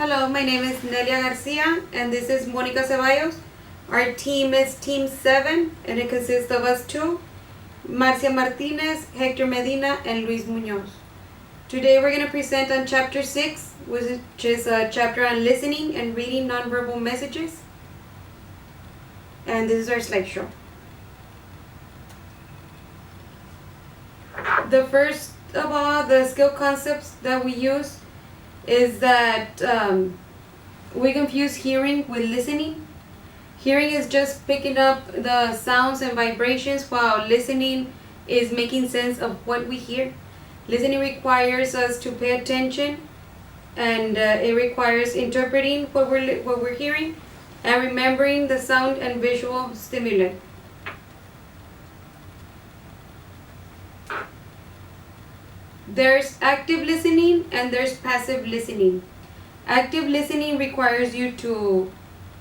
Hello, my name is Nelia Garcia and this is Monica Ceballos. Our team is Team 7 and it consists of us two, Marcia Martinez, Hector Medina, and Luis Munoz. Today we're going to present on Chapter 6, which is a chapter on listening and reading nonverbal messages. And this is our slideshow. The first of all, the skill concepts that we use is that we confuse hearing with listening. Hearing is just picking up the sounds and vibrations, while listening is making sense of what we hear. Listening requires us to pay attention, and it requires interpreting what we're hearing and remembering the sound and visual stimuli. There's active listening and there's passive listening. Active listening requires you to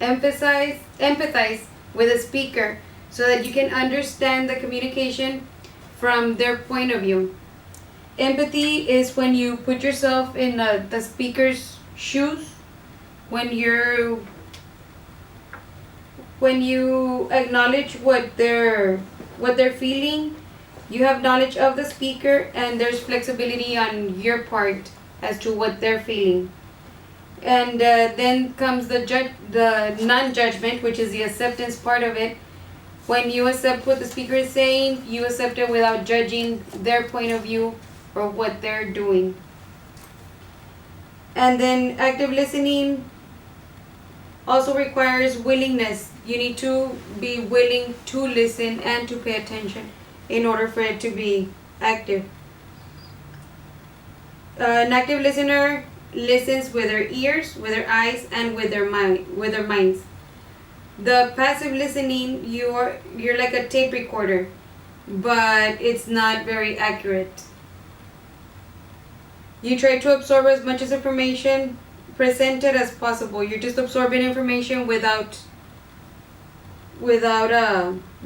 empathize with a speaker so that you can understand the communication from their point of view. Empathy is when you put yourself in the speaker's shoes, when you acknowledge what they're feeling. You have knowledge of the speaker and there's flexibility on your part as to what they're feeling. And then comes the non-judgment, which is the acceptance part of it. When you accept what the speaker is saying, you accept it without judging their point of view or what they're doing. And then active listening also requires willingness. You need to be willing to listen and to pay attention in order for it to be active. An active listener listens with their ears, with their eyes, and with their minds. The passive listening, you're like a tape recorder, but it's not very accurate. You try to absorb as much as information presented as possible. You're just absorbing information without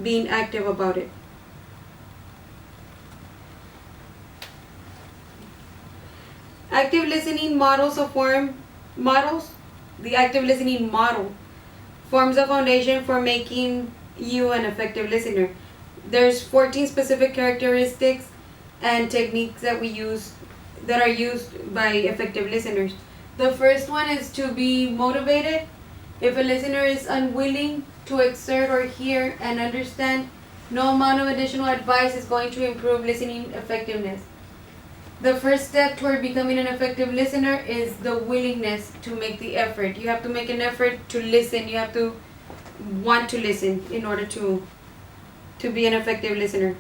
being active about it. Active listening the active listening model forms a foundation for making you an effective listener. There's 14 specific characteristics and techniques that are used by effective listeners. The first one is to be motivated. If a listener is unwilling to exert or hear and understand, no amount of additional advice is going to improve listening effectiveness. The first step toward becoming an effective listener is the willingness to make the effort. You have to make an effort to listen. You have to want to listen in order to be an effective listener.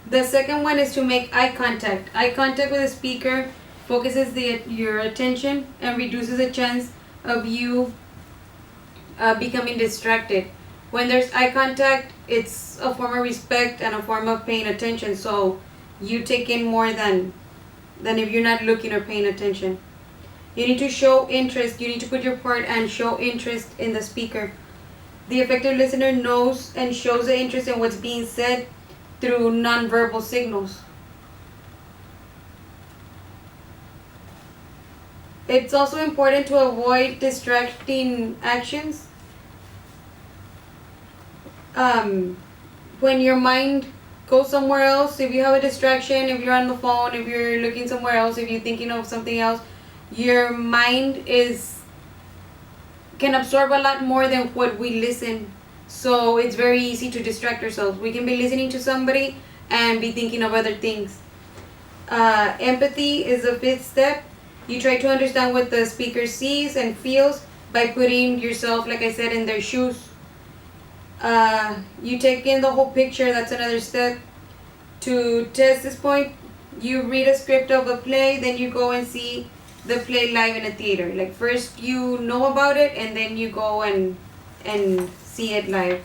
The second one is to make eye contact. Eye contact with a speaker focuses your attention and reduces the chance of you becoming distracted. When there's eye contact, it's a form of respect and a form of paying attention. So you take in more than if you're not looking or paying attention. You need to show interest. You need to put your part and show interest in the speaker. The effective listener knows and shows the interest in what's being said through nonverbal signals. It's also important to avoid distracting actions. When your mind goes somewhere else, if you have a distraction, if you're on the phone, if you're looking somewhere else, if you're thinking of something else, your mind can absorb a lot more than what we listen. So it's very easy to distract ourselves. We can be listening to somebody and be thinking of other things. Empathy is the fifth step. You try to understand what the speaker sees and feels by putting yourself, like I said, in their shoes. You take in the whole picture. That's another step. To test this point, you read a script of a play, then you go and see the play live in a theater. Like first you know about it and then you go and see it live.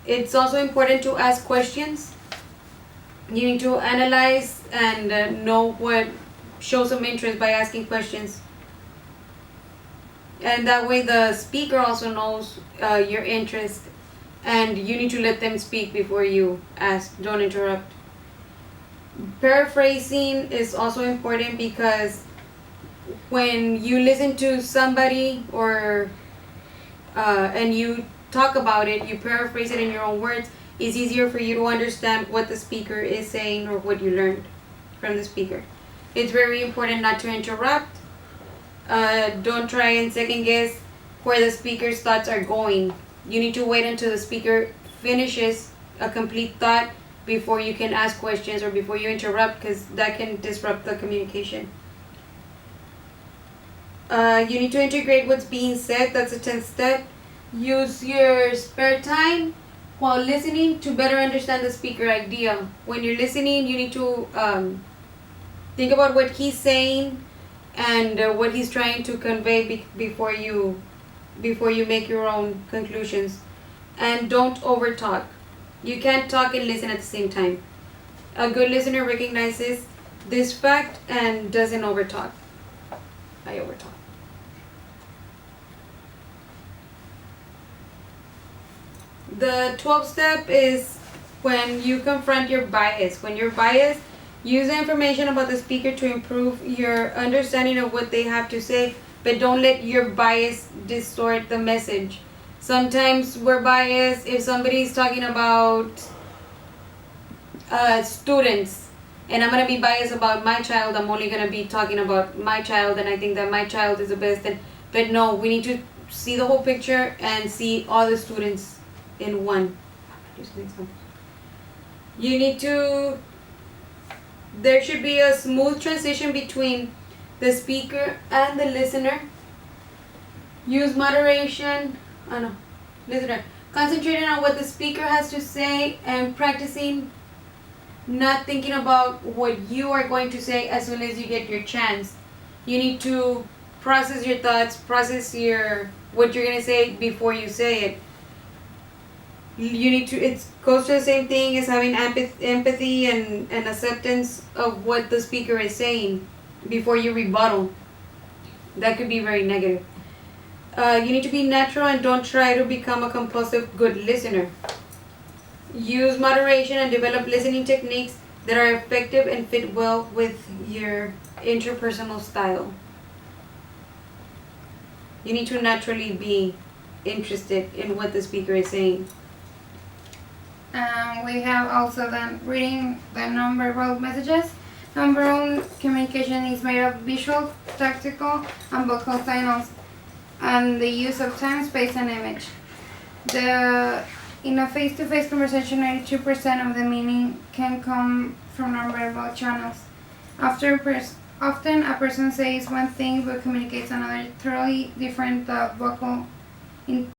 It's also important to ask questions. You need to analyze and show some interest by asking questions. And that way the speaker also knows your interest, and you need to let them speak before you ask. Don't interrupt. Paraphrasing is also important because when you listen to somebody or and you talk about it, you paraphrase it in your own words, it's easier for you to understand what the speaker is saying or what you learned from the speaker. It's very important not to interrupt. Don't try and second guess where the speaker's thoughts are going. You need to wait until the speaker finishes a complete thought before you can ask questions or before you interrupt, because that can disrupt the communication. You need to integrate what's being said. That's the 10th step. Use your spare time while listening to better understand the speaker idea. When you're listening, you need to think about what he's saying and what he's trying to convey before you make your own conclusions. And don't over talk. You can't talk and listen at the same time. A good listener recognizes this fact and doesn't over talk. I over talk. The 12th step is when you confront your bias. When you're biased, use the information about the speaker to improve your understanding of what they have to say, but don't let your bias distort the message. Sometimes we're biased if somebody's talking about students, and I'm going to be biased about my child. I'm only going to be talking about my child, and I think that my child is the best. But no, we need to see the whole picture and see all the students in one. You need to, there should be a smooth transition between the speaker and the listener. Use moderation. Listener. Concentrating on what the speaker has to say and practicing not thinking about what you are going to say as soon as you get your chance. You need to process your thoughts, process what you're going to say before you say it. You need to, it goes to the same thing as having empathy and acceptance of what the speaker is saying before you rebuttal. That could be very negative. You need to be natural and don't try to become a compulsive good listener. Use moderation and develop listening techniques that are effective and fit well with your interpersonal style. You need to naturally be interested in what the speaker is saying. We have also then reading the nonverbal messages. Nonverbal communication is made of visual, tactical, and vocal signals, and the use of time, space, and image. In a face-to-face conversation, 92% of the meaning can come from nonverbal channels. Often, a person says one thing but communicates another totally different vocal